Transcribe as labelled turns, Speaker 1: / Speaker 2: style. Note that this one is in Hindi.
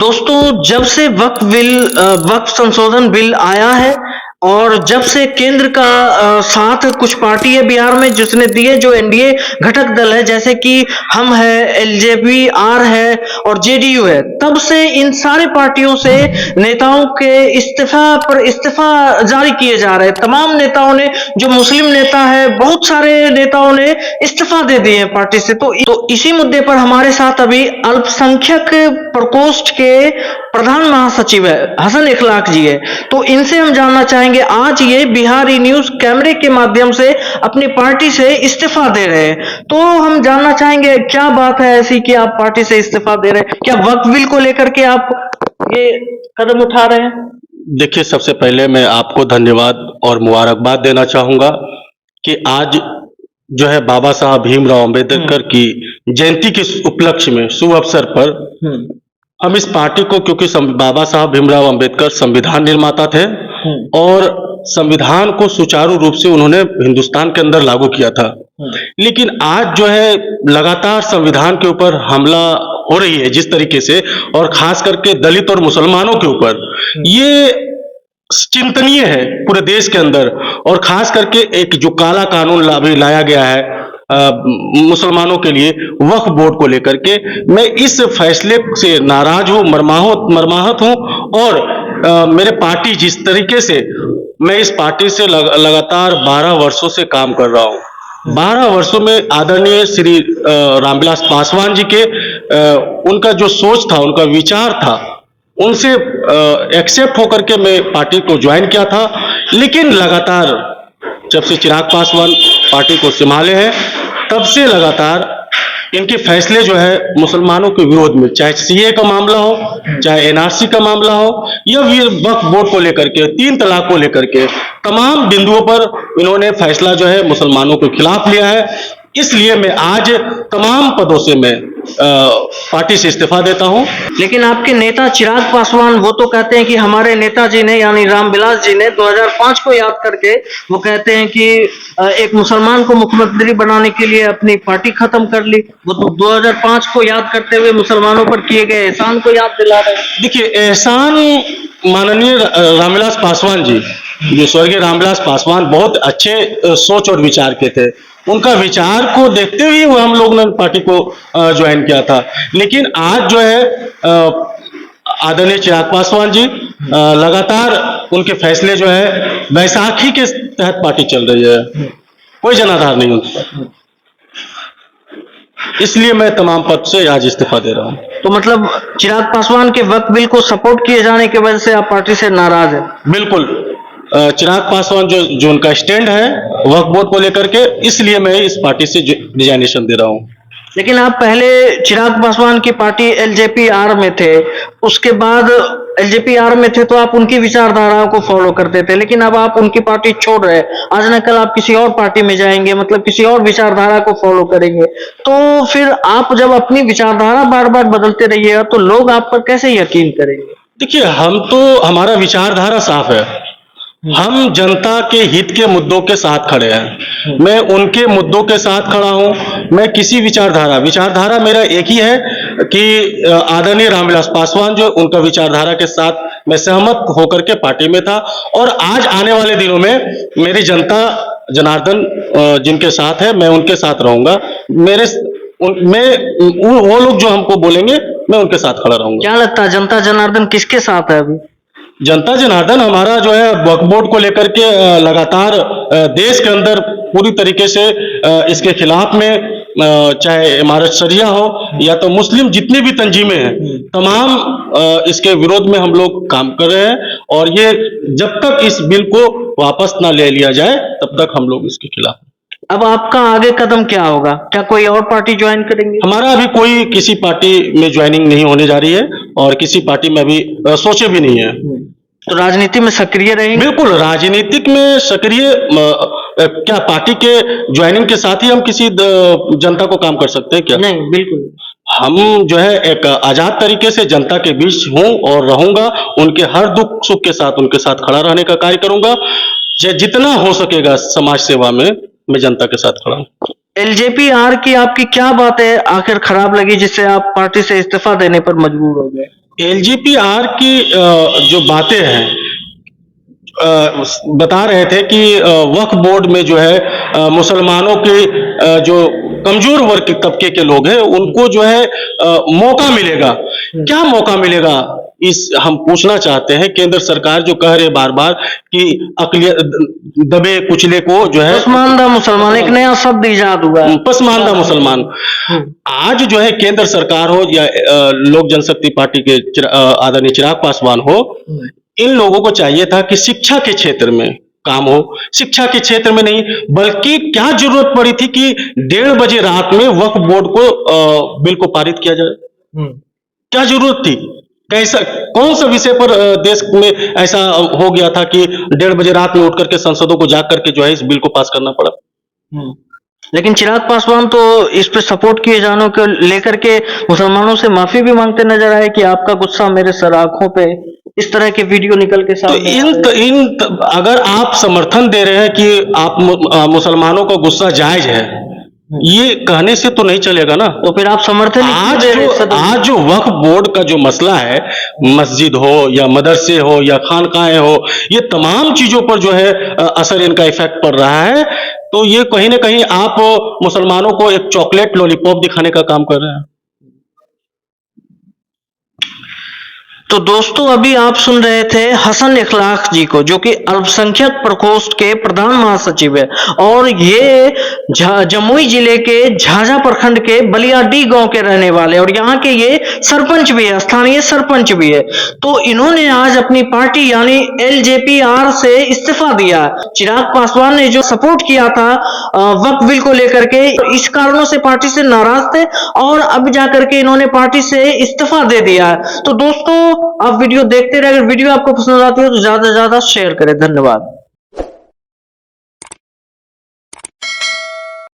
Speaker 1: दोस्तों जब से वक्फ संशोधन बिल आया है और जब से केंद्र का साथ कुछ पार्टी है बिहार में जिसने दिए जो एनडीए घटक दल है जैसे कि हम है एलजेपी आर है और जेडीयू है तब से इन सारे पार्टियों से नेताओं के इस्तीफा जारी किए जा रहे हैं। तमाम नेताओं ने जो मुस्लिम नेता है बहुत सारे नेताओं ने इस्तीफा दे दिए हैं पार्टी से। तो इसी मुद्दे पर हमारे साथ अभी अल्पसंख्यक प्रकोष्ठ के प्रधान महासचिव है हसन इखलाक जी है। तो इनसे हम जानना चाहेंगे आज ये बिहारी न्यूज कैमरे के माध्यम से अपनी पार्टी से इस्तीफा दे रहे हैं। तो हम जानना चाहेंगे क्या बात है ऐसी कि आप पार्टी से इस्तीफा दे रहे हैं, क्या वक्फ बिल को लेकर के आप ये कदम उठा रहे हैं?
Speaker 2: देखिए, सबसे पहले मैं आपको धन्यवाद और मुबारकबाद देना चाहूंगा कि आज जो है बाबा साहब भीमराव अंबेडकर की जयंती के उपलक्ष्य में शुभ अवसर पर हम इस पार्टी को, क्योंकि बाबा साहब भीमराव अंबेडकर संविधान निर्माता थे और संविधान को सुचारू रूप से उन्होंने हिंदुस्तान के अंदर लागू किया था। लेकिन आज जो है लगातार संविधान के ऊपर हमला हो रही है जिस तरीके से, और खास करके दलित और मुसलमानों के ऊपर, ये चिंतनीय है पूरे देश के अंदर। और खास करके एक जो काला कानून अभी लाया गया है मुसलमानों के लिए वक्फ बोर्ड को लेकर के, मैं इस फैसले से नाराज हूं, मर्माहत हूं। और मेरे पार्टी जिस तरीके से, मैं इस पार्टी से लगातार 12 वर्षों से काम कर रहा हूं। 12 वर्षों में आदरणीय श्री रामविलास पासवान जी के उनका जो सोच था, उनका विचार था, उनसे एक्सेप्ट होकर के मैं पार्टी को ज्वाइन किया था। लेकिन लगातार जब से चिराग पासवान पार्टी को संभाले हैं तब से लगातार इनके फैसले जो है मुसलमानों के विरोध में, चाहे सीए का मामला हो, चाहे एनआरसी का मामला हो, या फिर वक्फ बोर्ड को लेकर के, 3 तलाक को लेकर के, तमाम बिंदुओं पर इन्होंने फैसला जो है मुसलमानों के खिलाफ लिया है। इसलिए मैं आज तमाम पदों से मैं पार्टी से इस्तीफा देता हूं।
Speaker 1: लेकिन आपके नेता चिराग पासवान वो तो कहते हैं कि हमारे नेताजी ने यानी रामविलास जी ने 2005 को याद करके वो कहते हैं कि एक मुसलमान को मुख्यमंत्री बनाने के लिए अपनी पार्टी खत्म कर ली। वो तो 2005 को याद करते हुए मुसलमानों पर किए गए एहसान को याद दिला रहे हैं।
Speaker 2: देखिए, एहसान माननीय रामविलास पासवान जी, जो स्वर्गीय रामविलास पासवान बहुत अच्छे सोच और विचार के थे, उनका विचार को देखते हुए वो हम लोग ने पार्टी को ज्वाइन किया था। लेकिन आज जो है आदरणीय चिराग पासवान जी लगातार उनके फैसले जो है बैसाखी के तहत पार्टी चल रही है, कोई जनाधार नहीं उनका। इसलिए मैं तमाम पद से आज इस्तीफा दे रहा हूं।
Speaker 1: तो मतलब चिराग पासवान के वक्फ बिल को सपोर्ट किए जाने की वजह से आप पार्टी से नाराज है?
Speaker 2: बिल्कुल, चिराग पासवान जो उनका स्टैंड है वक्फ बोर्ड को लेकर के, इसलिए मैं इस पार्टी से रिजाइनेशन दे रहा हूं।
Speaker 1: लेकिन आप पहले चिराग पासवान की पार्टी एलजेपी आर में थे, उसके बाद एलजेपी आर में थे तो आप उनकी विचारधाराओं को फॉलो करते थे, लेकिन अब आप उनकी पार्टी छोड़ रहे हैं, आज न कल आप किसी और पार्टी में जाएंगे, मतलब किसी और विचारधारा को फॉलो करेंगे। तो फिर आप जब अपनी विचारधारा बार बार बदलते रहिएगा तो लोग आप पर कैसे यकीन करेंगे?
Speaker 2: देखिए, हमारा विचारधारा साफ है, हम जनता के हित के मुद्दों के साथ खड़े हैं। मैं उनके मुद्दों के साथ खड़ा हूं। मैं किसी विचारधारा मेरा एक ही है कि आदरणीय रामविलास पासवान जो उनका विचारधारा के साथ मैं सहमत होकर के पार्टी में था। और आज आने वाले दिनों में मेरी जनता जनार्दन जिनके साथ है, मैं उनके साथ रहूंगा। वो लोग जो हमको बोलेंगे मैं उनके साथ खड़ा रहूंगा।
Speaker 1: क्या लगता है जनता जनार्दन किसके साथ है अभी?
Speaker 2: जनता जनार्दन हमारा जो है वक्फ बोर्ड को लेकर के लगातार देश के अंदर पूरी तरीके से इसके खिलाफ में, चाहे इमारत शरिया हो या तो मुस्लिम जितनी भी तंजीमें हैं, तमाम इसके विरोध में हम लोग काम कर रहे हैं। और ये जब तक इस बिल को वापस ना ले लिया जाए तब तक हम लोग इसके खिलाफ।
Speaker 1: अब आपका आगे कदम क्या होगा? क्या कोई और पार्टी ज्वाइन करेंगे?
Speaker 2: हमारा अभी कोई किसी पार्टी में ज्वाइनिंग नहीं होने जा रही है और किसी पार्टी में अभी सोचे भी नहीं है।
Speaker 1: तो राजनीति में सक्रिय रहेंगे?
Speaker 2: बिल्कुल, राजनीतिक में सक्रिय, क्या पार्टी के ज्वाइनिंग के साथ ही हम किसी जनता को काम कर सकते हैं क्या?
Speaker 1: नहीं, बिल्कुल।
Speaker 2: हम जो है एक आजाद तरीके से जनता के बीच हूं और रहूंगा, उनके हर दुख सुख के साथ उनके साथ खड़ा रहने का कार्य करूंगा। जितना हो सकेगा समाज सेवा में मैं जनता के साथ खड़ा हूं।
Speaker 1: एलजेपी आर की आपकी क्या बात है आखिर खराब लगी जिससे आप पार्टी से इस्तीफा देने पर मजबूर हो गए?
Speaker 2: एलजीपीआर की जो बातें हैं, बता रहे थे कि वक्फ बोर्ड में जो है मुसलमानों के जो कमजोर वर्ग के तबके के लोग हैं उनको जो है मौका मिलेगा। क्या मौका मिलेगा, इस हम पूछना चाहते हैं। केंद्र सरकार जो कह रही है बार बार कि अकलियत दबे कुचले को जो है
Speaker 1: पसमानदा मुसलमान, एक नया शब्द इजाद हुआ है,
Speaker 2: पसमानदा मुसलमान। आज जो है केंद्र सरकार हो या लोक जनशक्ति पार्टी के आदरणीय चिराग पासवान हो, इन लोगों को चाहिए था कि शिक्षा के क्षेत्र में काम हो। शिक्षा के क्षेत्र में नहीं, बल्कि क्या जरूरत पड़ी थी कि 1:30 बजे रात में वक्फ बोर्ड को बिल को पारित किया जाए। क्या जरूरत थी? कैसा, कौन सा विषय पर देश में ऐसा हो गया था कि 1:30 बजे रात में उठ करके सांसदों को जाग करके जो है इस बिल को पास करना पड़ा?
Speaker 1: लेकिन चिराग पासवान तो इस पे सपोर्ट किए जाने को लेकर के मुसलमानों से माफी भी मांगते नजर आए कि आपका गुस्सा मेरे सर आंखों पे, इस तरह के वीडियो निकल के सामने।
Speaker 2: अगर आप समर्थन दे रहे हैं कि आप मुसलमानों का गुस्सा जायज है, ये कहने से तो नहीं चलेगा ना।
Speaker 1: तो फिर आप समर्थन
Speaker 2: आज जो वक्फ बोर्ड का जो मसला है, मस्जिद हो या मदरसे हो या खानकाएं हो, ये तमाम चीजों पर जो है असर इनका इफेक्ट पड़ रहा है। तो ये कहीं ना कहीं आप मुसलमानों को एक चॉकलेट लॉलीपॉप दिखाने का काम कर रहे हैं।
Speaker 1: तो दोस्तों, अभी आप सुन रहे थे हसन इखलाक जी को, जो कि अल्पसंख्यक प्रकोष्ठ के प्रधान महासचिव है और ये जमुई जिले के झाझा प्रखंड के बलियाडी गांव के रहने वाले और यहाँ के ये सरपंच भी है, स्थानीय सरपंच भी है। तो इन्होंने आज अपनी पार्टी यानी एलजेपीआर से इस्तीफा दिया। चिराग पासवान ने जो सपोर्ट किया था वक्फ बिल को लेकर के, इस कारणों से पार्टी से नाराज थे और अब जाकर के इन्होंने पार्टी से इस्तीफा दे दिया। तो दोस्तों, आप वीडियो देखते रहे। अगर वीडियो आपको पसंद आती है तो ज्यादा से ज्यादा शेयर करें। धन्यवाद।